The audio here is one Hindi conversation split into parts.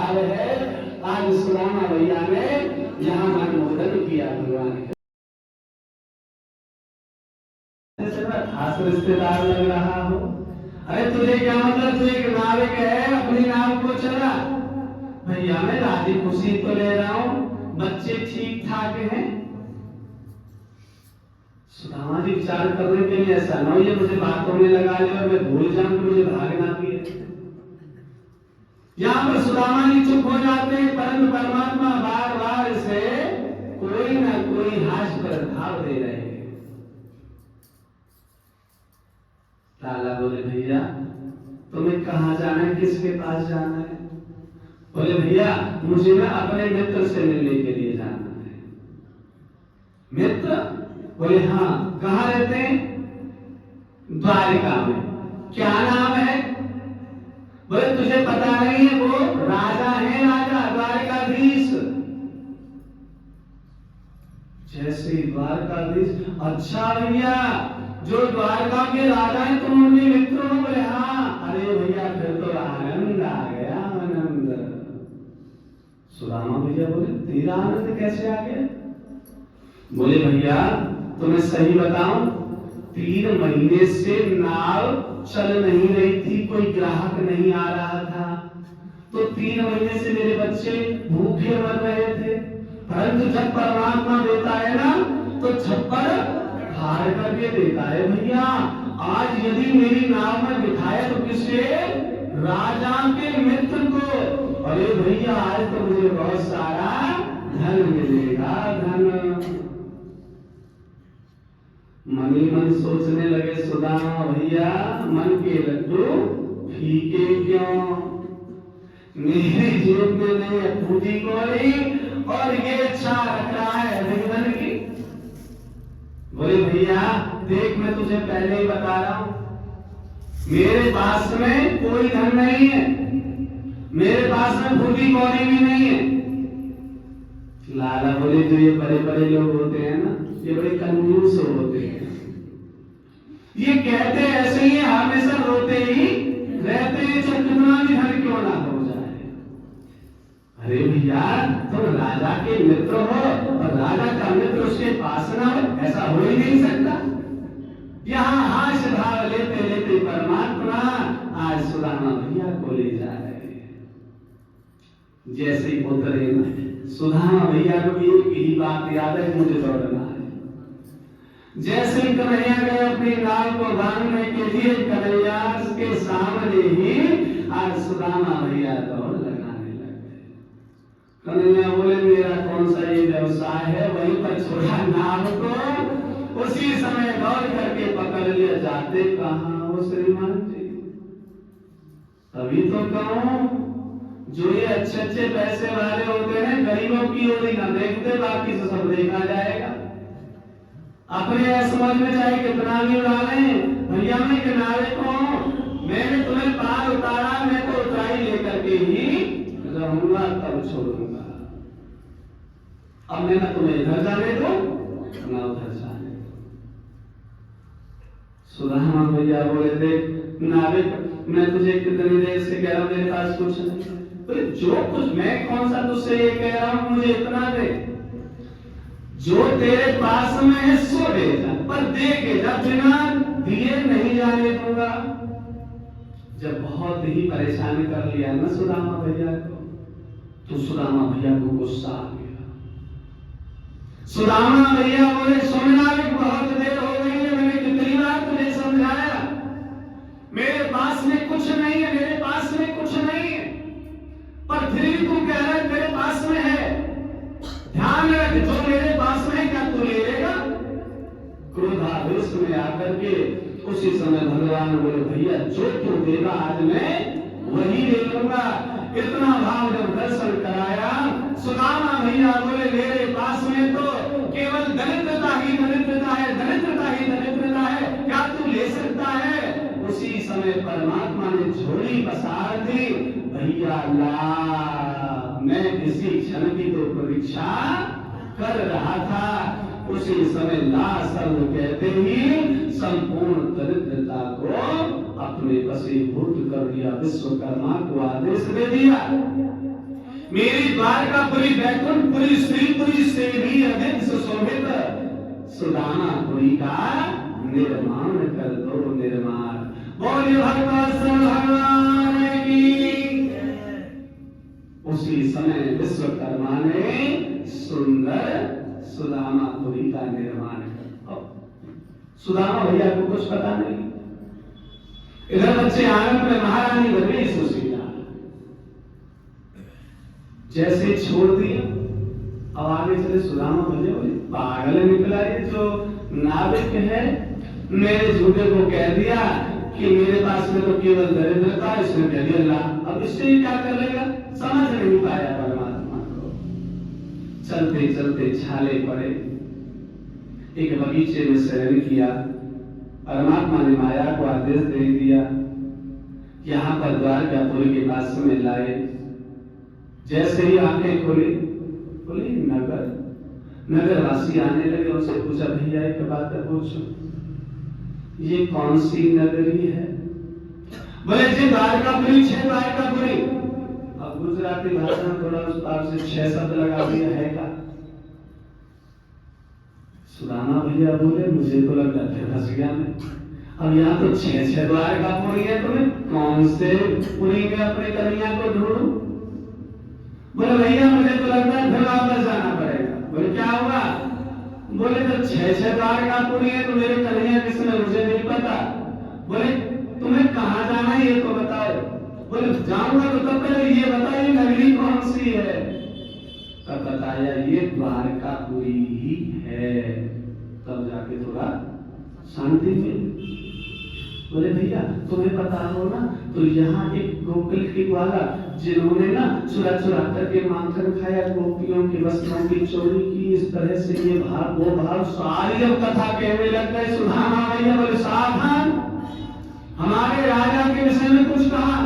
भाव है। आज सुदामा भैया ने यहाँ अनुमोदन किया भगवान के। खास रिश्तेदार लग रहा हो। अरे तुझे क्या मतलब, तू एक नाविक है, अपनी नाव को चला। भैया मैं राजी खुशी तो ले रहा हूँ, बच्चे ठीक ठाक हैं। सुदामा जी विचार करने के लिए ऐसा ना हो ये मुझे बातों में लगा ले और मैं भूल जाऊं कि मुझे भागना भी है। यहाँ पर सुदामा जी चुप हो जाते हैं, परंतु परमात्मा बार बार से कोई ना कोई हास्य पर भाव दे रहे हैं। लाला बोले भैया तुम्हें कहाँ जाना है, किसके पास जाना है? बोले भैया मुझे ना अपने मित्र से मिलने के लिए जाना है। मित्र? बोले हाँ। कहाँ रहते हैं? द्वारिका में। क्या नाम है? बोले तुझे पता नहीं है, वो राजा है, राजा द्वारिकाधीश। जैसे द्वारकाधीश, अच्छा भैया जो द्वारका के राजा हैं तुम उनके मित्र हो? बोले हाँ। अरे भैया फिर तो आनंद आ गया, आनंद। सुदामा भैया बोले तेरा आनंद कैसे आ गया? बोले भैया तुम्हें सही बताऊं, 3 महीने से नाव चल नहीं रही थी, कोई ग्राहक नहीं आ रहा था, तो 3 महीने से मेरे बच्चे भूखे मर रहे थे। परंतु जब परमात्मा देता है ना तो छप्पर फाड़ करके देता है। भैया आज यदि मेरी नाव में बिठाया तो किसे? राजा के मित्र को। अरे भैया आज तो मुझे बहुत सारा धन मिलेगा, धन। मनी मन सोचने लगे सुदामा भैया, मन के लड्डू फीके क्यों? मेरी जेब में नहीं है पूजी कौड़ी और ये अच्छा रख रहा है धन की। बोले भैया देख मैं तुझे पहले ही बता रहा हूं, मेरे पास में कोई धन नहीं है, मेरे पास में फूटी कौड़ी भी नहीं है। लाला बोले जो ये बड़े बड़े लोग होते हैं ना, ये बड़े कंजूस होते हैं, ये कहते ऐसे ही हमेशा रोते ही रहते हैं, चाहे कितना भी धन क्यों ना हो जाए। अरे भैया तुम राजा के मित्र हो और राजा का मित्र उसके पास ना हो, ऐसा हो ही नहीं सकता। यहाँ हाश भाव लेते लेते परमात्मा आज सुदामा भैया को ले जा रहे हैं। जैसे ही उतरे ना सुदामा भैया को एक ही बात याद है, मुझे दौड़ना है। जैसे ही कन्हैया गए अपनी नाव को बांधने के लिए, कन्हैया के सामने ही आज सुदामा भैया दौड़ लगाने लगे। कन्हैया बोले मेरा कौन सा ये व्यवसाय है, वहीं पर छोड़ा नाव को, उसी समय दौड़ करके पकड़ लिया। जाते कहां हो श्रीमान जी? तभी तो कहूं जो ये अच्छे अच्छे पैसे वाले होते हैं गरीबों की ओर ही ना देखते, बाकी से सब देखा जाएगा। अपने समझ में चाहे कितना भी उड़ा लें, भैया मैं किनारे को हूं, मैंने तुम्हें पार उतारा, मैं तो ऊंचाई लेकर के ही रहूंगा, तब छोड़ूंगा। अब मैं ना तुम्हें इधर जाने दो ना उधर जाने दो। सुदामा भैया बोले देख नाविक मैं तुझे कितनी देर से कह रहा हूं, मेरे पास कुछ नहीं। तो जो कुछ मैं कौन सा तुझसे ये कह रहा हूं, मुझे इतना दे, जो तेरे पास में है सो दे जा, पर दे के जब बिना दिए नहीं जाने दूंगा। जब बहुत ही परेशान कर लिया ना सुदामा भैया को, तो सुदामा भैया को गुस्सा आ गया। सुदामा भैया बोले सुनना भी बहुत देर हो गई है, मैंने कितनी बार तुझे समझाया, मेरे पास में कुछ नहीं है, मेरे पास में कुछ नहीं है, पर फिर भी तू कह रहा है मेरे पास में है। ध्यान रख जो मेरे पास में है क्या तू ले लेगा? क्रोधावेश में आकर के उसी समय भगवान बोले भैया जो तू देगा आज मैं वही ले लूंगा। इतना भाव जब दर्शन कराया, सुदामा भैया बोले मेरे पास में तो केवल दरिद्रता ही दरिद्रता है, दरिद्रता ही दरिद्रता है, क्या तू ले सकता है? उसी समय परमात्मा ने झोली पसार दी, भैया ला, मैं इसी क्षण की तो प्रतीक्षा कर रहा था। उसी समय ला शब्द कहते ही संपूर्ण दरिद्रता को अपने वशीभूत कर दिया, विश्वकर्मा को आदेश दे दिया मेरी द्वारकापुरी वैकुंठपुरी श्रीपुरी से भी अधिक सुशोभित सुदामापुरी का निर्माण कर दो निर्माण। बोलिए भगवान भगवान की। उसी समय विश्वकर्मा ने सुंदर सुदामापुरी का निर्माण कर। सुदामा भैया को कुछ पता नहीं, इधर बच्चे आनंद में महारानी बन गई सुशीला। जैसे छोड़ दिया, अब आगे चले सुदामा भैया बोले पागल निकला ये जो नाविक है, मेरे झूठे को कह दिया कि मेरे पास में तो केवल दरिद्रता, इसने कह दिया ला, अब इससे क्या कर लेगा, समझ नहीं पाया परमात्मा को। चलते चलते छाले पड़े, एक बगीचे में शयन किया। परमात्मा ने माया को आदेश दे दिया, यहाँ पर द्वारकापुरी के पास में लाए। जैसे ही आंखें खोली, बोली नगरवासी आने लगे, उनसे पूछा भैया एक बात पूछो, ये कौन सी नगरी है? बोले जी द्वारकापुरी है, द्वारकापुरी। अब गुजराती भाषा में थोड़ा उस पार से 6 शब्द लगा दिया है का। सुदामा भैया बोले मुझे तो लगता है फंस गया मैं, अब यहाँ तो 6 द्वारकापुरी है, तुम्हें कौन से पुरी में अपने कन्हैया को ढूंढूं? बोले भैया मुझे तो लगता है फिर वापस जाना पड़ेगा। बोले क्या हुआ? बोले तो 6 द्वारकापुरी है तो मेरे कन्हैया किसने, मुझे नहीं पता। बोले तुम्हें कहाँ जाना है ये तो बताओ। बोले जाऊंगा तो तब पहले ये बताइए नगरी कौन सी है। तब बताया ये द्वारकापुरी ही है। तब जाके थोड़ा शांति मिली। बोले भैया तुम्हें पता हो ना, तो यहाँ एक गोकुल के ग्वाला जिन्होंने ना चुरा चुरा करके माखन खाया, गोपियों के वस्त्रों की चोरी की, इस तरह से ये भाव वो भाव सारी अब कथा कहने लग गए। सुदामा भैया बोले सावधान, हमारे राजा के विषय में कुछ कहा।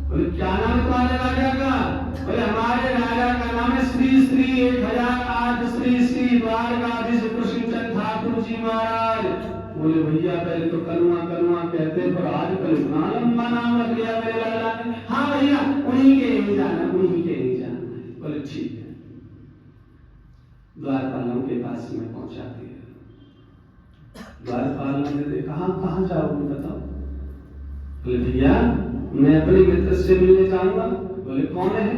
बोले क्या नाम तुम्हारे राजा का? बोले हमारे राजा का नाम है श्री श्री 1008 श्री श्री द्वारकाधीश कृष्णचंद्र ठाकुर जी महाराज। बोले भैया पहले तो कनुआ कनुआ कहते, पर आजकल इतना लंबा नाम रख लिया मेरे लाला ने। हाँ भैया उन्हीं के नहीं जाना, उन्हीं के नहीं जाना। बोले ठीक है। द्वारपालों के पास में पहुंचा दिया। द्वारपालों ने देखा कहाँ जाओगे बताओ। बोले भैया मैं अपने मित्र से मिलने जाऊंगा। बोले कौन है?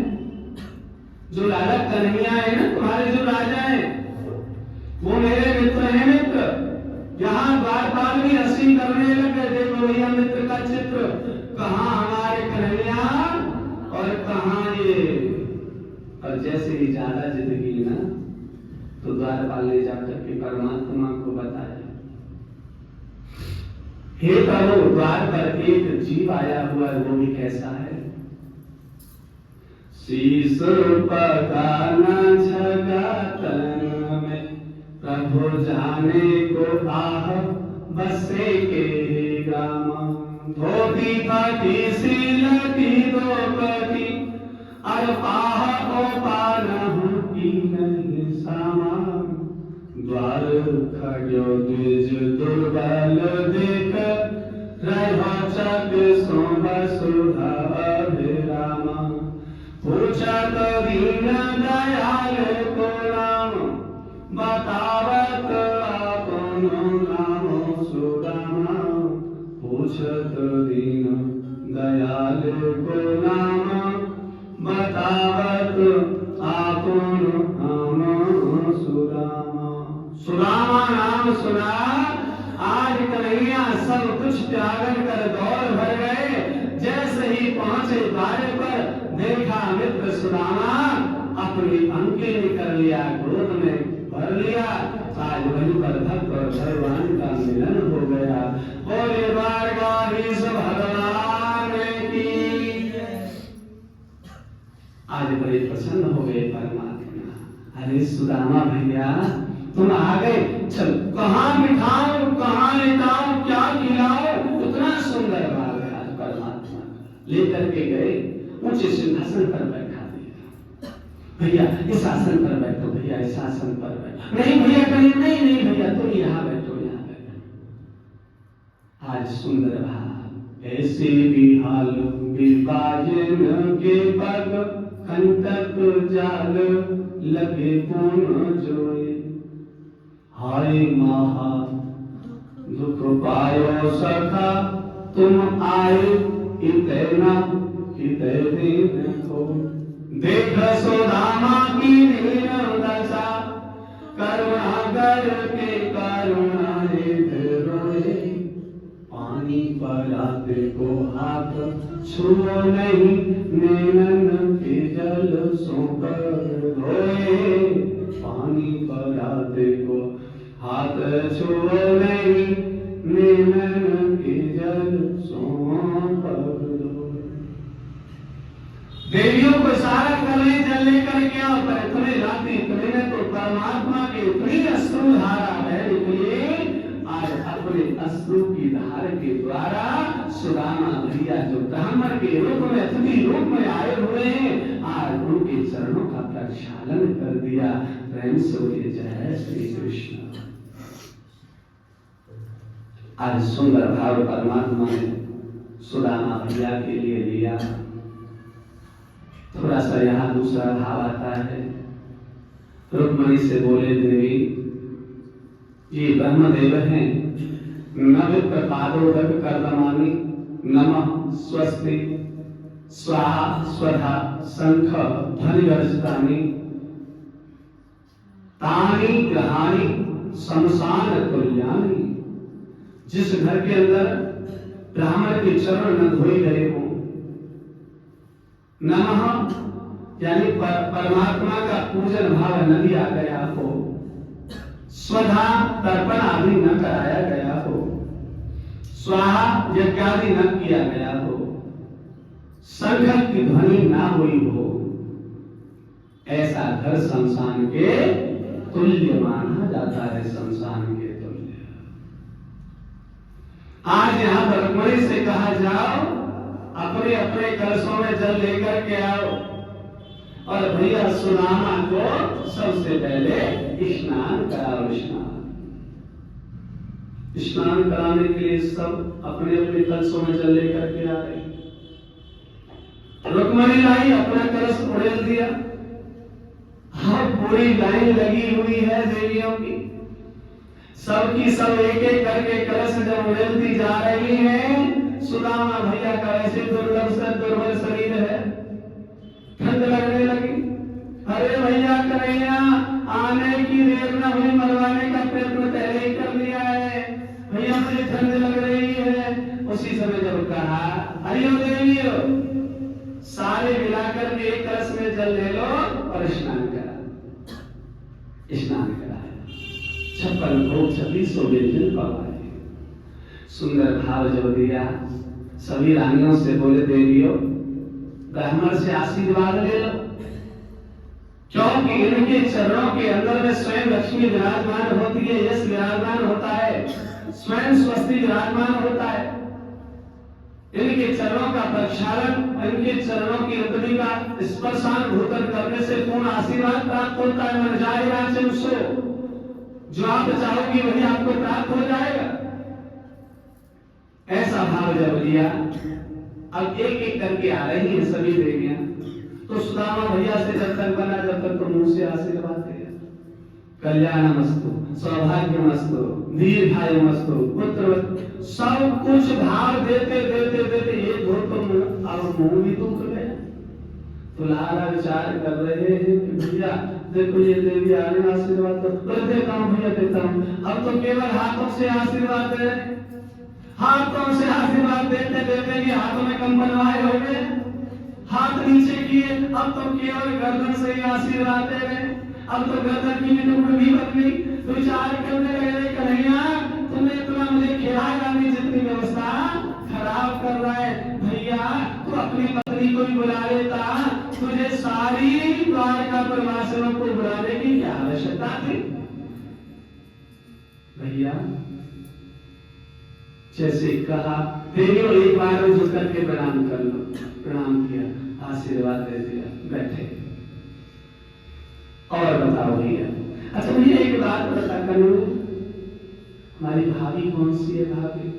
जो लाला कन्हैया है ना, तुम्हारे जो राजा है, वो मेरे मित्र है। मित्र यहाँ द्वारपाल भी हंसी करने लगे, देखो भैया मित्र का चित्र, कहाँ हमारे कन्हैया और कहाँ ये। और जैसे ही ज्यादा जिंदगी ना, तो द्वारपाल ने जाकर के परमात्मा को बताया, हे प्रभु द्वार पर एक जीव आया हुआ है, वो भी कैसा है? शीश पकाना छगा तन में, प्रभु जाने को आह बसे के ग्राम। धोती फाटी सिलती द्रौपदी, और पाह ओ पानहु की नहीं सामान। द्वार खड़ो द्विज दुर्बल देख, रहो चक सो वसुधा अभिरामा। पूछत दीन दयाल को नाम, बतावत आपनो नाम सुदामा। पूछत दीन दयाल को नाम, बतावत आपनो नाम सुदामा। सुदामा नाम सुना, आज कन्हैया सब कुछ त्याग कर दौड़ भर गए। जैसे ही पहुंचे द्वार पर, देखा मित्र सुदामा अपनी अंके कर लिया, गोद में भर लिया। आज वहीं पर भक्त और भगवान का मिलन हो गया। बोले द्वारकाधीश भगवान की। आज बड़े प्रसन्न हो गए परमात्मा। अरे सुदामा भैया तुम आ गए, चल कहाँ मिठाओ कहाँ लेटाओ क्या खिलाओ। उतना सुंदर बात है। आज परमात्मा लेकर के गए, ऊंचे सिंहासन पर बैठा दिया। भैया इस आसन पर बैठो, भैया इस आसन पर बैठो। नहीं भैया कहीं नहीं, नहीं भैया तुम यहाँ बैठो, यहाँ बैठो। आज सुंदर भाव, ऐसे भी हाल विभाजन के पग कंटक जाल लगे पूर्ण जोए, हाय महा दुख पायो सखा तुम आए इतना हृदय दीन को, देख सुदामा की दीन दशा करुणा करके करुणा रोए, पानी पराते को हाथ छुओ नहीं नैनन के जल सो कर धोए, पानी पराते को हाथ छुओ नहीं नैनन के जल सो कर धोए। देवियों को सारा कले जल लेकर के आओ, पर इतने राती इतने तो परमात्मा के इतनी अश्रु धारा है निकली, आज अपने अश्रु की धार के द्वारा सुदामा भैया जो ब्राह्मण के रूप में अतिथि रूप में आए हुए हैं, आज उनके चरणों का प्रक्षालन कर दिया। प्रेम से बोलिए जय श्री कृष्ण। आज सुंदर भाव परमात्मा ने सुदामा भैया के लिए लिया। थोड़ा सा यहाँ दूसरा भाव आता है। रुक्मणी से बोले देवी ये ब्रह्मदेव हैं, नवित पादोदक कर्दमानि नमः स्वस्ति स्वाहा स्वधा शंख ध्वनि वर्षितानि तानि ग्रहाणि शमशान तुल्यानि। जिस घर के अंदर ब्राह्मण के चरण न धोए गए हो, नमः यानी परमात्मा का पूजन भाव न दिया गया हो, स्वधा तर्पण आदि न कराया गया हो, स्वाहा यज्ञ आदि न किया गया हो, शंख की ध्वनि ना हुई हो, ऐसा घर शमशान के तुल्य माना जाता है। शमशान के तुल्य। आज यहाँ पर रुक्मणी से कहा जाओ अपने अपने कलशों में जल लेकर के आओ, और भैया सुदामा को सबसे पहले स्नान कराओ। स्नान कराने के लिए सब अपने अपने कलशों में जल लेकर के आ रहे। रुक्मणी लाई अपना कलश उड़ेल दिया। हाँ, पूरी लाइन लगी हुई है देवियों की, सबकी सब एक एक करके कलश जब उड़ेलती जा रही है। सुदामा भैया का ऐसे दुर्लभ से दुर्बल शरीर है, ठंड लगने लगी। अरे भैया कन्हैया आने की देर न हुई, मरवाने का प्रयत्न पहले ही कर लिया है, भैया मुझे ठंड लग रही है। उसी समय जब कहा हरिओ देवियो सारे मिलाकर के एक कलश में जल ले लो और स्नान करा। स्नान कराया, 56 भोग 2600 व्यंजन पवाए। सुंदर भाव जब दिया, सभी रानियों से बोले देवियों ब्राह्मण से आशीर्वाद ले लो, क्योंकि इनके चरणों के अंदर में स्वयं लक्ष्मी विराजमान होती है, यश विराजमान होता है, स्वयं स्वस्ति विराजमान होता है। इनके चरणों का प्रक्षालन, इनके चरणों की अंतरी का स्पर्शान भूतन करने से पूर्ण आशीर्वाद प्राप्त होता है। मन जाएगा उसको, जो आप चाहोगी वही आपको प्राप्त हो जाएगा। ऐसा भाव जब लिया, अब एक एक करके आ रही है सभी देवियां। तो सुदामा भैया से जब तक बना, जब तक तो मुंह से आशीर्वाद दिया, कल्याणमस्तु, सौभाग्यमस्तु, दीर्घायुमस्तु, पुत्र, सब कुछ भाव देते देते देते एक हो तो अब मुंह भी दुख गया। तो लाला विचार कर रहे हैं कि भैया देखो ये देवी आ रही, आशीर्वाद तो देता हूँ भैया देता हूँ। अब तो केवल हाथों से आशीर्वाद दे, हाथों से आशीर्वाद देते देते कि हाथों में कंपन आए हो गए, हाथ नीचे किए, अब तो केवल गर्दन से ही आशीर्वाद दे रहे। अब तो गर्दन की भी बन गई। तो विचार करने लगे कन्हैया तुमने इतना मुझे खिलाया नहीं, जितनी व्यवस्था खराब कर रहा है। भैया तू अपनी पत्नी को भी बुला लेता, तुझे सारी द्वारका परिवासियों को बुलाने की क्या आवश्यकता थी। भैया जैसे कहा देवियों एक बार झुक करके प्रणाम कर लो। प्रणाम किया, आशीर्वाद दे दिया, बैठे। और बताओ भैया, अच्छा भैया एक बात बता करो, हमारी भाभी कौन सी है? भाभी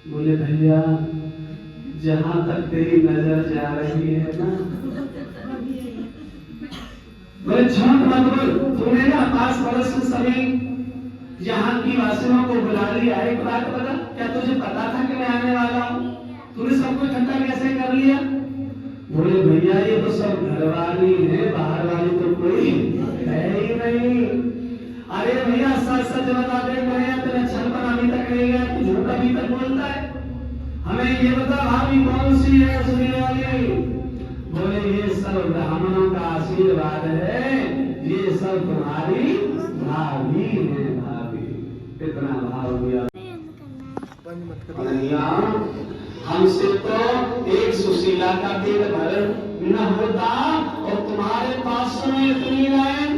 बोले भैया जहां तक तेरी नजर जा रही है ना, बोले झूठ मत बोल। तूने ना पास पड़ोस में सभी यहाँ की वासियों को बुला लिया। एक बात बता, क्या तुझे पता था कि मैं आने वाला हूँ? तूने सबको इकट्ठा कैसे कर लिया? बोले भैया ये तो सब घरवाली है, बाहर वाली तो कोई है ही नहीं। अरे भैया सच सच बता दे भैया, तेरा छलपन अभी तक नहीं गया, तू झूठ अभी तक बोलता है। हमें ये बता भाभी कौन सी है सुनने वाली? बोले ये सब ब्राह्मणों का आशीर्वाद है, ये सब तुम्हारी भाभी है। भाभी कितना भाव दिया। हमसे तो एक सुशीला का पेट भर न होता और तुम्हारे पास में इतनी लाइन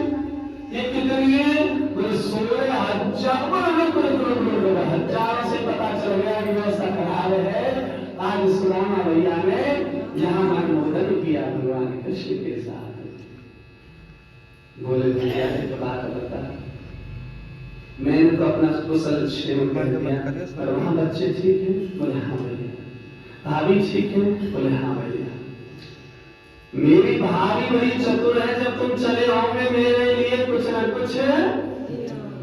एक करिए 16,000 से पता चल गया कि व्यवस्था खराब है। आज सुदामा भैया ने यहाँ मनमोहन किया भगवान कृष्ण के साथ। बोले भैया एक बात बता, मैंने तो अपना कुशल क्षेम कर दिया, पर वहाँ बच्चे ठीक है? बोले हाँ भैया। भाभी ठीक है? बोले हाँ भैया। मेरी भाभी बड़ी चतुर है, जब तुम चले होंगे मेरे लिए कुछ न कुछ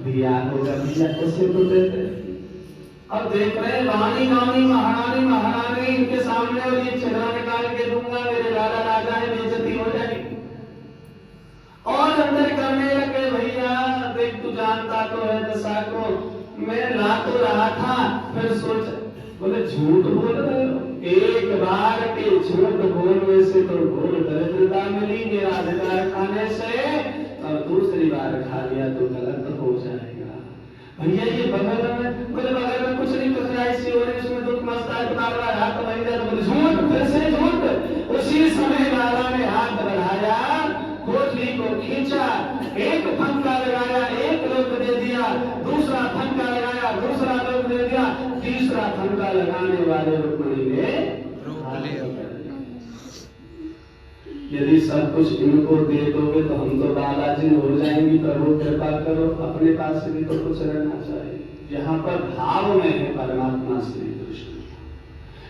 दिया होगा। भैया कैसे तो देते? अब देख रहे वाणी गानी महारानी महारानी इनके सामने और ये चेहरा निकाल के दूंगा, मेरे लाला राजा है, बेइज्जती हो जाएगी। और अंदर करने लगे भैया देख तू जानता तो है दशा को, मैं ला तो रहा था, फिर सोच। बोले झूठ बोल रहे हो? एक बार के झूठ बोलने से तो घोर दरिद्रता मिली मेरा अधिकार खाने से, और दूसरी बार खा लिया तो गलत हो जाएगा। भैया ये बगल में, बोले बगल में कुछ नहीं, कुछ ऐसी हो रही उसमें दुख मस्ता है, तुम्हारा हाथ बढ़ गया। तो बोले झूठ, फिर से झूठ। उसी समय लाला ने हाथ बढ़ाया, कोठरी को खींचा, एक फंका लगाया, एक लोक दे दिया, दूसरा फंका लगाया, दूसरा लोक दे दिया, तीसरा फंका लगाने वाले रुक्मिणी ने रोक लिया। यदि सब कुछ इनको दे दोगे तो हम तो बालाजी हो जाएंगी। प्रभु कृपा करो, अपने पास भी तो कुछ रहना चाहिए। यहाँ पर भाव में है परमात्मा श्री कृष्ण।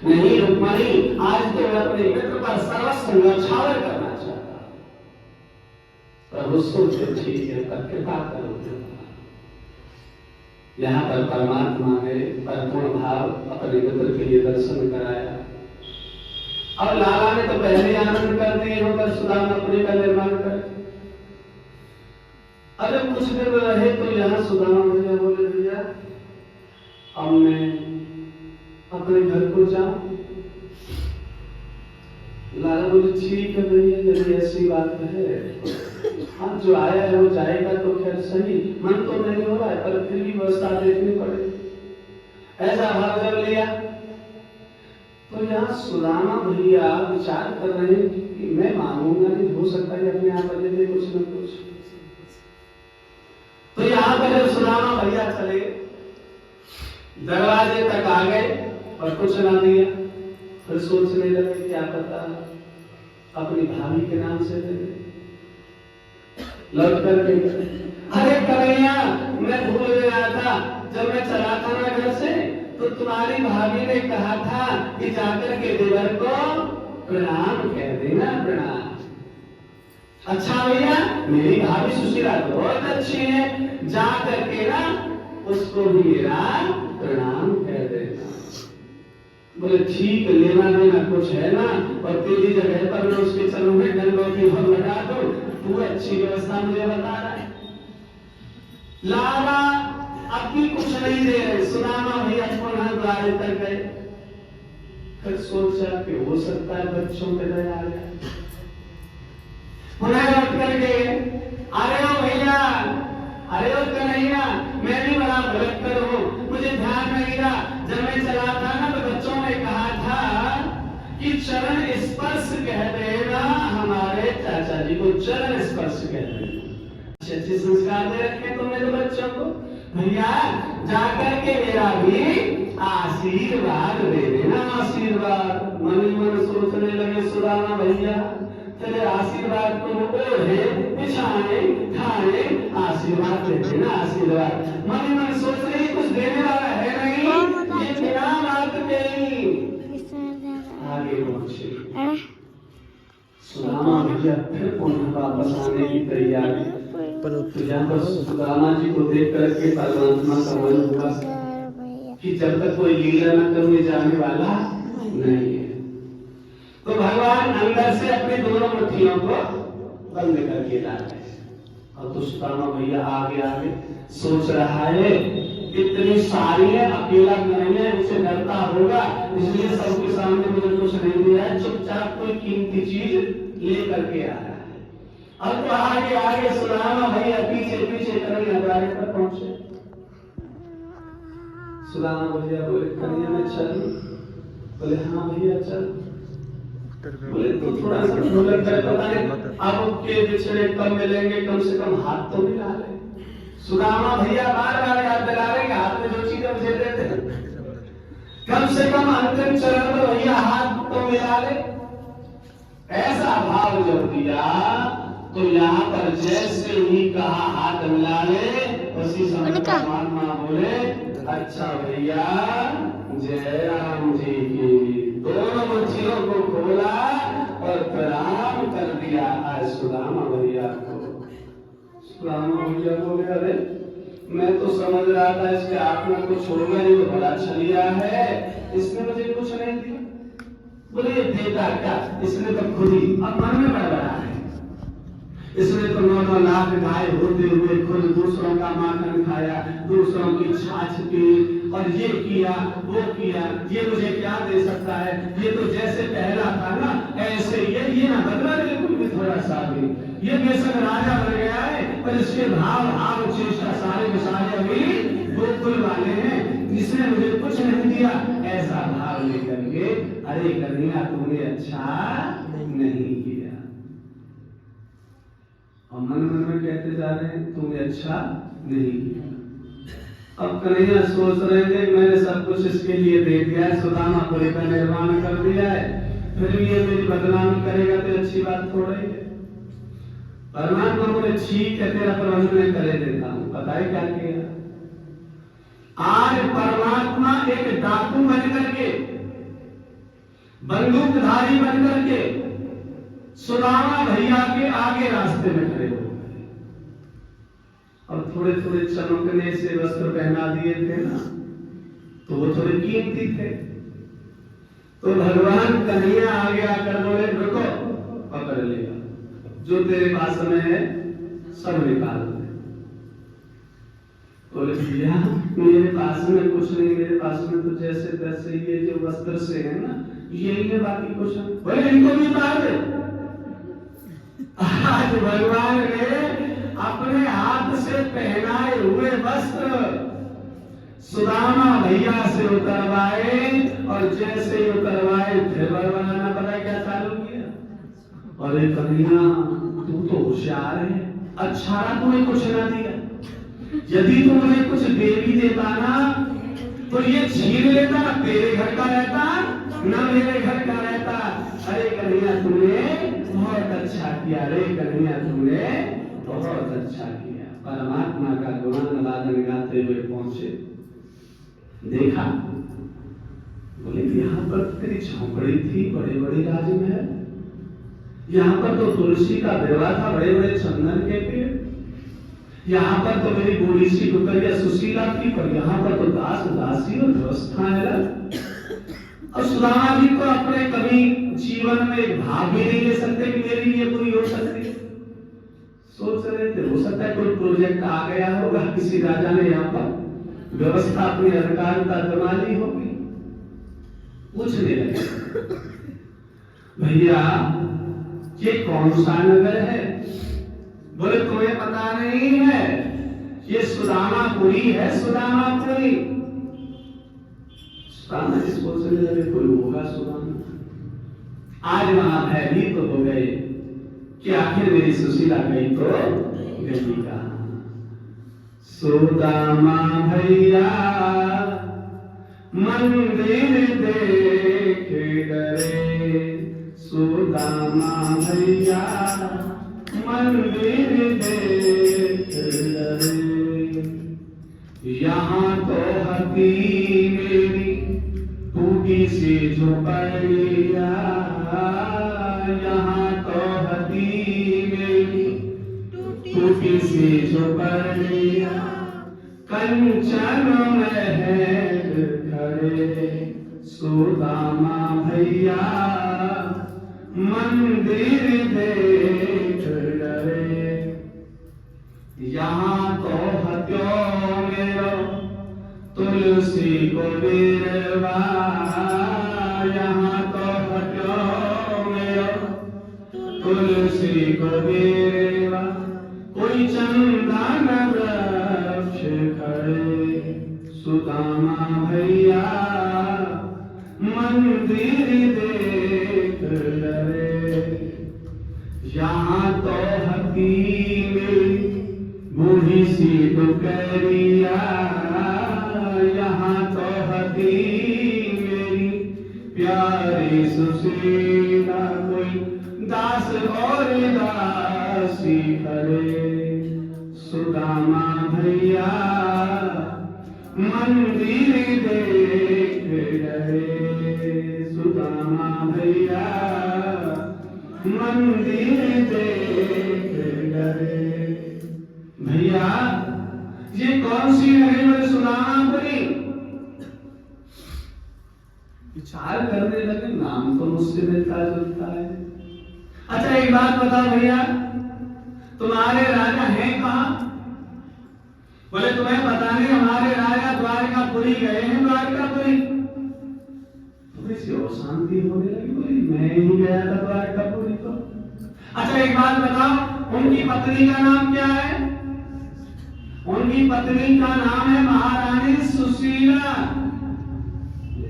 नहीं रुक्मिणी, आज तो मैं अपने मित्र पर सर्वस्व न्यौछावर करना चाहता। प्रभु सोचो ठीक है, पर कृपा करो। यहाँ पर परमात्मा ने परिपूर्ण भाव अपने मित्र के लिए दर्शन कराया। अब लाला ने तो पहले आनंद कर दिए होकर सुदामापुरी का निर्माण कर। अरे कुछ दिन रहे तो यहाँ सुदामा भैया बोले भैया अब मैं अपने घर को जाऊं। लाला बोले ठीक है भैया, यदि ऐसी बात है हाँ जो आया है वो जाएगा तो खैर सही, मन तो नहीं हो रहा है पर फिर भी व्यवस्था देखनी पड़ेगी। ऐसा भाव जब लिया तो यहाँ सुदामा भैया विचार कर रहे हैं कि मैं मांगूंगा नहीं, हो सकता है अपने आप बदले में कुछ न कुछ। तो यहाँ पर सुदामा भैया चले, दरवाजे तक आ गए और कुछ ना दिया। फिर सोचने लगे क्या पता अपनी भाभी के नाम से दे दे। लौट करके अरे कन्हैया मैं भूल गया था, जब मैं चला था ना घर से तो तुम्हारी भाभी ने कहा था कि जाकर के देवर को प्रणाम कह देना। प्रणाम। अच्छा भैया मेरी भाभी सुशीला बहुत अच्छी है, जा करके ना उसको भी मेरा प्रणाम कह देना। बोले ठीक, लेना देना कुछ है ना, और तेरी जगह पर मैं उसके चरणों में गंगोत्री हम लगा दूं, तू अच्छी व्यवस्था मुझे बता रहा है। लाला अब भी कुछ नहीं दे रहे। सुदामा भैया पुनः द्वारे तक गए। फिर सोचा कि हो सकता है बच्चों पे दया आ जाए। पुनः लौट कर गए, अरे ओ भैया, अरे ओ कन्हैया, मैं भी बड़ा भुलक्कड़ हूँ, मुझे ध्यान नहीं रहा। जब मैं चला था ना तो बच्चों ने कहा था कि चरण स्पर्श कह देना, हमारे चाचा जी को चरण स्पर्श कह देना। अच्छे संस्कार दे रखे तुमने तो बच्चों को। भैया जाकर के मेरा भी आशीर्वाद दे देना। आशीर्वाद मन ही मन सोचने लगे सुदामा भैया, चले आशीर्वाद तुम ओढ़े बिछाए खाए, आशीर्वाद दे देना। आशीर्वाद मन ही मन सोच रही कुछ देने वाला है नहीं, ये बिना बात के आगे पहुंचे। सुदामा भैया फिर पुनः वापस आने की तैयारी। तो यहाँ पर सुदामा जी को देख करके परमात्मा का मन हुआ कि जब तक कोई लीला न करने जाने वाला नहीं है। तो भगवान अंदर से अपनी दोनों मुट्ठियों को बंद करके ला रहे। और तो सुदामा भैया आगे आगे सोच रहा है इतनी सारी है, अकेला नहीं है, उसे डरता होगा, इसलिए सबके सामने मुझे कुछ नहीं दिया है, चुपचाप कोई कीमती चीज ले करके आ रहा है। अब तो आगे आगे सुदामा भैया पीछे पीछे कन्हैया द्वारे पर पहुंचे। सुदामा भैया बोले कन्हैया में चल? बोले हाँ भैया चल। बोले तो थोड़ा सा ढोलक कर पता नहीं अब के बिछड़े कब मिलेंगे, कम से कम हाथ तो मिला ले। सुदामा भैया बार बार याद दिला रहे हैं हाथ में जो चीजें मुझे देते कम से कम अंतिम चरण में भैया हाथ तो मिला ले। ऐसा भाव जब दिया तो यहाँ पर जैसे ही कहा हाथ मिला ले, उसी समय परमात्मा बोले अच्छा भैया जय राम जी की। दोनों मुट्ठियों को खोला और प्रणाम कर दिया आज सुदामा भैया को। सुदामा भैया बोले अरे मैं तो समझ रहा था इसके हाथ में कुछ होगा, ये तो बड़ा छलिया है, इसने मुझे कुछ नहीं दिया। बोले ये देता क्या? इसने तो खुद ही अब मन में बड़ा है, इसने तो 9 लाख गाय होते हुए खुद दूसरों का माखन खाया, दूसरों की छाछ पी और ये किया वो किया, ये मुझे क्या दे सकता है? ये तो जैसे पहला था ना ऐसे ये ना बदला बिल्कुल भी थोड़ा सा भी। ये बेशक राजा बन गया है पर इसके भाव चेष्टा सारे के सारे अभी गोकुल वाले हैं, इसने मुझे कुछ नहीं दिया। ऐसा भाव लेकर के अरे कन्हैया तुमने अच्छा नहीं किया। और मन में कहते जा रहे हैं तुमने अच्छा नहीं किया। अब कन्हैया सोच रहे थे मैंने सब कुछ इसके लिए दे दिया है, सुदामा पुरी का निर्माण कर दिया है, फिर भी ये मेरी बदनामी करेगा तो अच्छी बात थोड़ी है। परमात्मा बोले ठीक है तेरा प्रबंध मैं करे देता हूँ। पता है क्या किया? आज परमात्मा एक डाकू बन करके, बंदूकधारी बन करके सुदामा भैया के आगे रास्ते में खड़े हो गए और थोड़े थोड़े चमकने से वस्त्र पहना दिए थे ना, तो वो थोड़े कीमती थे। तो भगवान कन्हैया आगे आकर बोले रुको, पकड़ लिया, जो तेरे पास में है सब निकाल दे। बोले भैया मेरे पास में कुछ नहीं, मेरे पास में तो जैसे तैसे ये जो वस्त्र से है ना यही है, बाकी कुछ नहीं। बोले इनको भी उतार दे। आज भगवान ने अपने हाथ से पहनाए हुए वस्त्र सुदामा भैया से उतरवाए और जैसे ही उतरवाए फिर बनाना पता क्या चालू किया? अरे कन्हैया तू तो होशियार है, अच्छा तुम्हें कुछ ना दिया, यदि तू मुझे कुछ दे भी देता ना तो ये छीन लेता, ना तेरे घर का रहता ना मेरे घर का रहता। अरे कन्हैया तुमने बहुत अच्छा किया, अरे कन्हैया तुमने बहुत अच्छा किया। परमात्मा का गुण वादन गाते हुए पहुंचे, देखा बोले यहाँ पर तेरी झोंपड़ी थी, बड़े बड़े राजमहल, यहाँ पर तो तुलसी का दरवा था, बड़े बड़े चंदन के पेड़, यहाँ पर तो मेरी बूढ़ी सी कुकरिया सुशीला थी, पर यहाँ पर तो दास दासी और व्यवस्था है। और सुदामा जी को अपने कभी जीवन में एक भाग भी नहीं ले सकते कि मेरी ये पूरी हो सकती। सोच रहे थे हो सकता है कोई प्रोजेक्ट आ गया होगा, किसी राजा ने यहाँ पर व्यवस्था अपनी अधिकारिता जमा ली होगी। पूछने लगे भैया ये कौन सा नगर है? बोले तुम्हें पता नहीं है, ये सुदामापुरी है, सुदामापुरी। सुदामा जी सोचने लगे कोई होगा सुदामा, आज वहां भयभीत तो हो गए कि आखिर मेरी सुशीला गई तो गई कहां। सुदामा भैया मंदिर देख डरे, सुदामा भैया मंदिर देख डरे, यहाँ तो हती मेरी टूटी सी झोपड़िया यहाँ तो हती मेरी, टूटी सी झोपड़िया कंचन महल खड़े, सुदामा भैया मंदिर देख डरे। यहाँ तो हत्यो मेरो तुलसी को बेरवा, यहाँ तो हत्यो मेरो तुलसी को बेरवा, कोई चंदन वृक्ष खड़े, सुदामा भैया मंदिर देख डरे। यहाँ तो हकीम बूढ़ी सी डुकरिया, यहाँ तो हकीम मेरी प्यारी सुशीला, कोई दास और दासी खड़े, सुदामा भैया मंदिर देख डरे, सुदामा भैया मंदिर देख डरे। भैया ये कौन सी नगरी में सुदामापुरी? विचार करने लगे, नाम तो मुझसे मिलता जुलता है। अच्छा एक बात बताओ भैया, तुम्हारे राजा हैं कहाँ? बोले तुम्हें पता नहीं, हमारे राजा द्वारकापुरी गए हैं, द्वारकापुरी। थोड़ी सी और शांति होने लगी, बोली मैं ही गया था द्वारकापुरी को। अच्छा एक बात बताओ, उनकी पत्नी का नाम क्या है? उनकी पत्नी का नाम है महारानी सुशीला।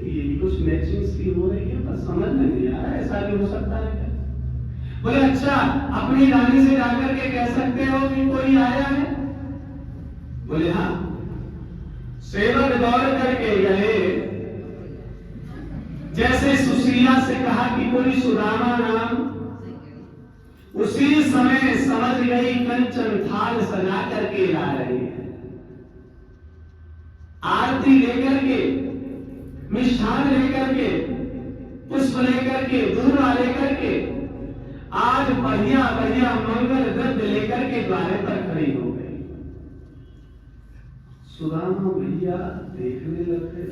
ये कुछ मैचिंग सी हो रही है, पर समझ नहीं आ रहा ऐसा भी हो सकता है क्या? बोले अच्छा, अपनी रानी से जाकर के कह सकते हो कि कोई आया है? बोले हाँ। सेवक दौड़ करके गए, जैसे सुशीला से कहा कि कोई सुदामा नाम, उसी समय समझ गई कंचन थाल सजा करके ला रही है, आरती लेकर के, मिष्ठान लेकर के, पुष्प लेकर के, दूल्हा लेकर के, आज बढ़िया बढ़िया मंगल द्रव्य लेकर के द्वारे पर खड़ी हो गई। सुदामा भैया देखने लगे,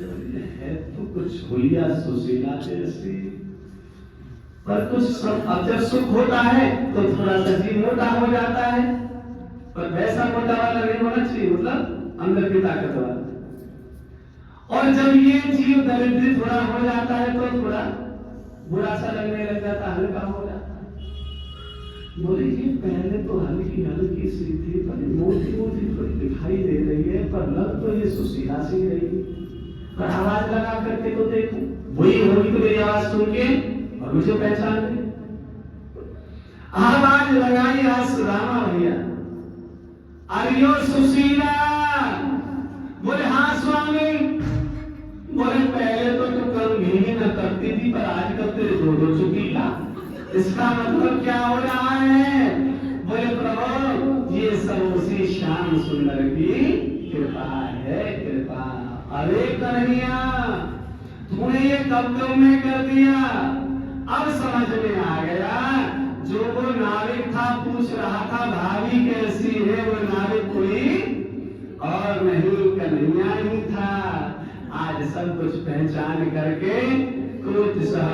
है तो कुछ हुलिया सुशीला जैसी, पर कुछ सब, अब जब सुख होता है तो थोड़ा सा जी मोटा हो जाता है, पर वैसा मोटा वाला नहीं होना चाहिए, मतलब अंदर की ताकत वाला। और जब ये जीव दरिद्र थोड़ा हो जाता है तो थोड़ा बुरा सा लगने लग जाता, हल्का हो जाता है। बोले ये पहले तो हल्की हल्की सी थी, पर मोटी मोटी थोड़ी दिखाई दे रही है, पर लग तो ये सुशीला सी रही। पर आवाज लगा करके तो देखो, वही होगी तो मेरी आवाज सुन के और मुझे पहचान गई। आवाज लगाई आज सुदामा भैया, अरियो सुशीला। बोले हाँ स्वामी। बोले पहले तो तू कभी न करती थी, पर आजकल तेरे दो चुकीला, इसका मतलब क्या हो रहा है? बोले प्रभु ये सब उसी श्याम सुंदर की कृपा है, कृपा। अरे कन्हैया तूने ये कब में कर दिया? अब समझ में आ गया, जो वो नाविक था पूछ रहा था भाभी कैसी है, वो नाविक कोई और नहीं कन्हैया ही था। आज सब कुछ पहचान करके कोट सह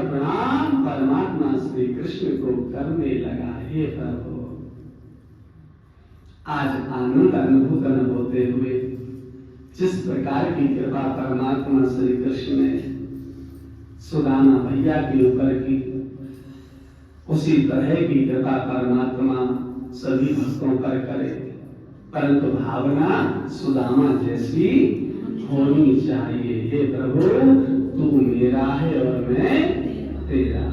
प्रणाम परमात्मा श्री कृष्ण को करने लगा। हे प्रभु, आज आनंद अनुभूत न होते हुए जिस प्रकार की कृपा परमात्मा श्री कृष्ण ने सुदामा भैया के ऊपर की, उसी तरह की कृपा परमात्मा सभी भक्तों पर करे, परंतु भावना सुदामा जैसी होनी चाहिए। हे प्रभु तू मेरा है और मैं तेरा।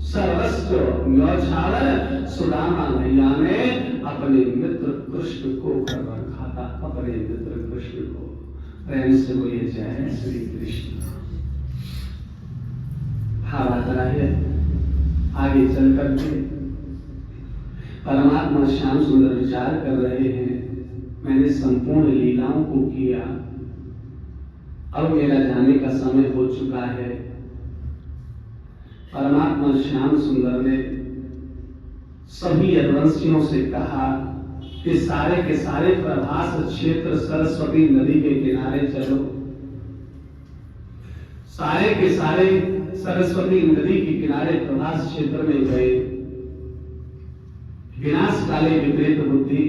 सर्वस्व न्यौछावर सुदामा भैया ने अपने मित्र कृष्ण को कर रखा था, अपने मित्र कृष्ण को। प्रेम से बोलिए जय श्री कृष्ण। भावात्रा है आगे चल करके परमात्मा श्याम सुंदर विचार कर रहे हैं, मैंने संपूर्ण लीलाओं को किया, अब मेरा जाने का समय हो चुका है। परमात्मा श्याम सुंदर ने सभी यदुवंशियों से कहा कि सारे के सारे प्रभास क्षेत्र सरस्वती नदी के किनारे चलो। सारे के सारे सरस्वती नदी के किनारे प्रभास क्षेत्र में गए। विनाश काले विपरीत बुद्धि,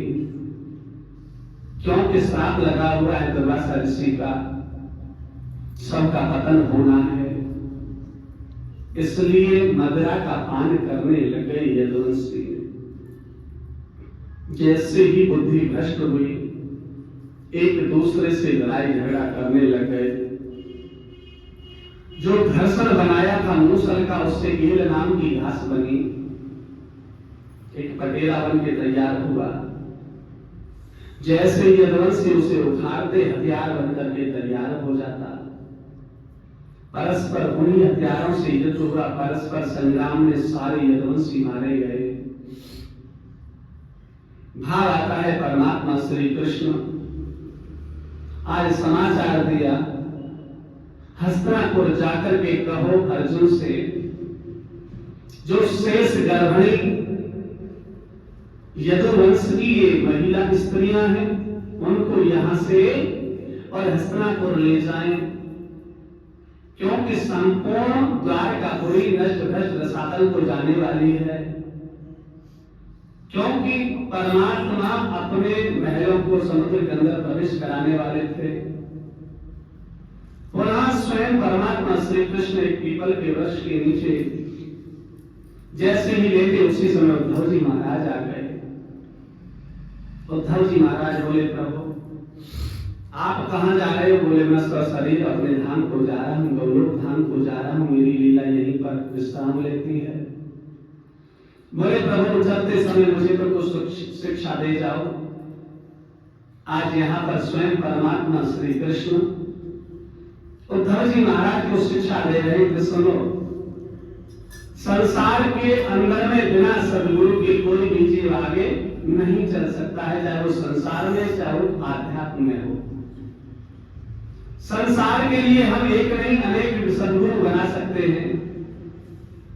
क्योंकि श्राप लगा हुआ है दुर्वासा ऋषि का, सबका पतन होना है, इसलिए मदिरा का पान करने लगे यदुवंशी। जैसे ही बुद्धि भ्रष्ट हुई, एक दूसरे से लड़ाई झगड़ा करने लगे। जो घर्षण बनाया था मूसल का, उससे ईल नाम की घास बनी, एक पटेरा बन के तैयार हुआ। जैसे यदुवंशी उसे उखाड़ते, हथियार बनकर के तैयार हो जाता। परस्पर उन्हीं हथियारों से युद्ध हुआ। परस्पर संग्राम में सारे यदुवंशी मारे गए। भाव आता है परमात्मा श्री कृष्ण आज समाचार दिया, हस्तिनापुर जाकर के कहो अर्जुन से, जो शेष गर्भिणी यदुवंश की ये महिला स्त्रियां हैं, उनको यहां से और हस्तिनापुर ले जाएं, क्योंकि संपूर्ण द्वारकापुरी नष्ट भ्रष्ट रसातल को जाने वाली है। क्योंकि परमात्मा अपने महलों को समुद्र के अंदर प्रवेश कराने वाले थे। पुनः स्वयं परमात्मा श्री कृष्ण एक पीपल के वृक्ष के नीचे जैसे ही लेटे, उसी समय उद्धव जी महाराज आ गए। उद्धव जी महाराज बोले, प्रभु आप कहां जा रहे हो? बोले, मैं सशरीर अपने धाम को जा रहा हूं, गौलोक धाम को जा रहा हूं, मेरी लीला यहीं पर विश्राम लेती है। बोले, प्रभु चलते समय मुझे तो कुछ शिक्षा दे जाओ। आज यहाँ पर स्वयं परमात्मा श्री कृष्ण उद्धव जी महाराज को शिक्षा दे रहे हैं कि सुनो, संसार के अंदर में बिना सदगुरु के कोई भी जीव आगे नहीं चल सकता है, चाहे वो संसार में चाहे वो आध्यात्म में हो। संसार के लिए हम एक नहीं अनेक सदगुरु बना सकते हैं,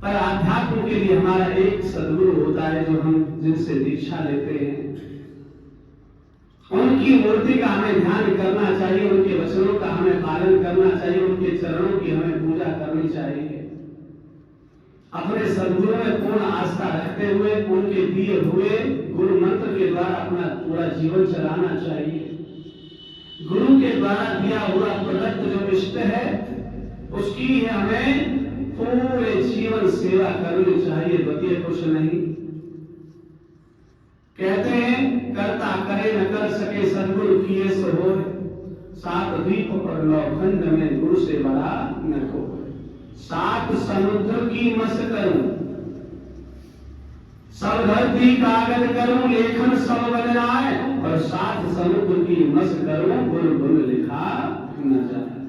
पर आध्यात्म के लिए हमारा एक सदगुरु होता है जो हम जिनसे दीक्षा लेते हैं। उनकी मूर्ति का हमें ध्यान करना चाहिए, उनके वचनों का हमें पालन करना चाहिए, उनके चरणों की हमें पूजा करनी चाहिए। अपने सदगुरु में पूर्ण आस्था रखते हुए उनके दिए हुए गुरु मंत्र के द्वारा अपना पूरा जीवन चलाना चाहिए। गुरु के द्वारा दिया हुआ प्रोडक्ट जो इष्ट है, उसकी हमें पूरे जीवन सेवा करनी चाहिए, द्वितीय कुछ नहीं। कहते हैं करता करे न कर सके सदगुरु किए सो होय, सात द्वीप पर लौखंड में गुरु से बड़ा न कोई। सात समुद्र की मस करूं, सब धरती कागज करूं, लेखन सब बन जाए, और सात समुद्र की मस करूं, गुरु गुरु लिखा न जाए।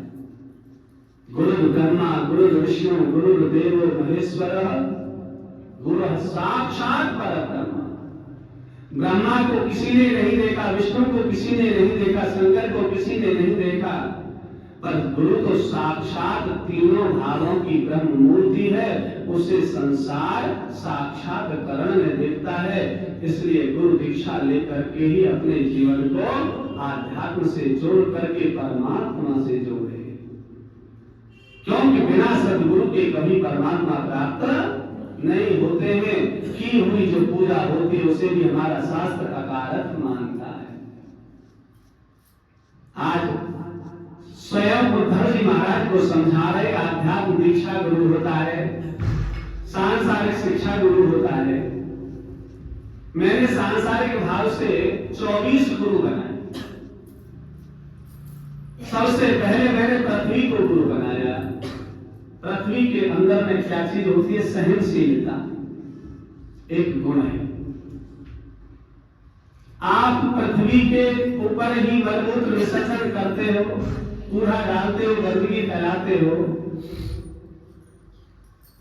गुरु ब्रह्मा गुरु विष्णु गुरु देवो महेश्वर, गुरु साक्षात परब्रह्म। ब्रह्मा को किसी ने नहीं देखा, विष्णु को किसी ने नहीं देखा, शंकर को किसी ने नहीं देखा, पर गुरु तो साक्षात तीनों भावों की ब्रह्म मूर्ति है। उसे संसार साक्षात्करण में देखता है। इसलिए गुरु दीक्षा लेकर के ही अपने जीवन को आध्यात्म से जोड़ करके परमात्मा से जोड़े, क्योंकि बिना सदगुरु के कभी परमात्मा प्राप्त नहीं होते हैं। की हुई जो पूजा होती है उसे भी हमारा शास्त्र अकारक मानता है। आज स्वयं उद्धव जी महाराज को समझा रहे, आध्यात्म दीक्षा गुरु होता है, सांसारिक शिक्षा गुरु होता है। मैंने सांसारिक भाव से 24 गुरु बनाए। सबसे पहले मैंने पृथ्वी को गुरु बनाया। पृथ्वी के अंदर में क्या चीज होती है? सहनशीलता एक गुण है। आप पृथ्वी के ऊपर ही मलमूत्र विसर्जन करते हो, कूड़ा डालते हो, गंदगी फैलाते हो,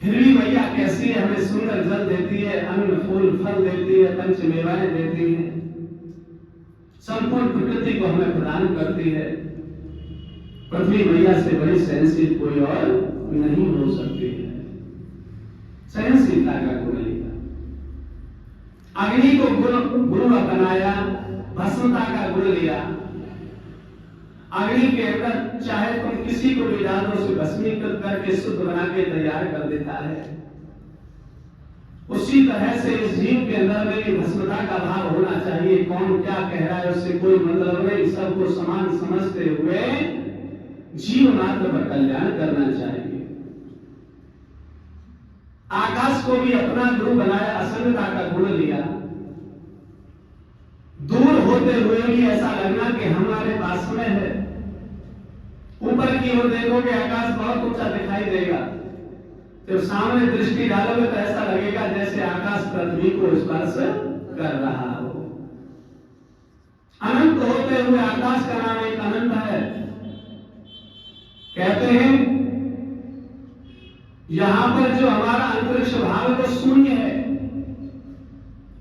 फिर भी मैया कैसी है, हमें सुंदर जल देती है, अन्न फूल फल देती है, पंच मेवाएं देती है, संपूर्ण प्रकृति को हमें प्रदान करती है। पृथ्वी मैया से बड़ी सहनशील कोई और नहीं हो सकती है। सहनशीलता का गुण लिया, अग्नि को गुरु अपनाया, भस्मता का गुण लिया। अग्नि के अंदर चाहे तुम किसी को भी डाल दो, उसे भस्मीकृत करके शुद्ध बना के तैयार कर देता है। उसी तरह से इस जीव के अंदर में भी भस्मता का भाव होना चाहिए। कौन क्या कह रहा है उससे कोई मतलब नहीं, सबको समान समझते हुए जीव मात्र पर कल्याण करना चाहिए। आकाश को भी अपना गुरु बनाया, असंगता का गुण लिया। दूर होते हुए भी ऐसा लगना कि हमारे पास में है। ऊपर की ओर देखोगे आकाश बहुत ऊंचा दिखाई देगा, जब सामने दृष्टि डालोगे तो ऐसा लगेगा जैसे आकाश पृथ्वी को स्पर्श कर रहा हो। अनंत होते हुए आकाश का नाम एक अनंत है। कहते हैं यहां पर जो हमारा अंतरिक्ष भाग वो शून्य है,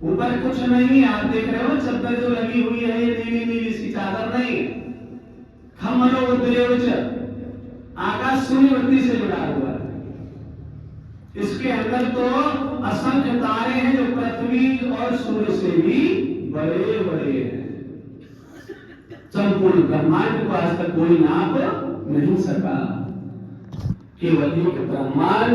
ऊपर कुछ नहीं है। आप देख रहे हो चद्दर जो लगी हुई है, ये नीली नीली सी चादर नहीं, खमनो उद्रेवच, आकाश शून्यवती से जुड़ा हुआ है। इसके अंदर तो असंख्य तारे हैं जो पृथ्वी और सूर्य से भी बड़े बड़े हैं। संपूर्ण ब्रह्मांड को आज तक कोई नाप नहीं सका, केवल एक ब्रह्मांड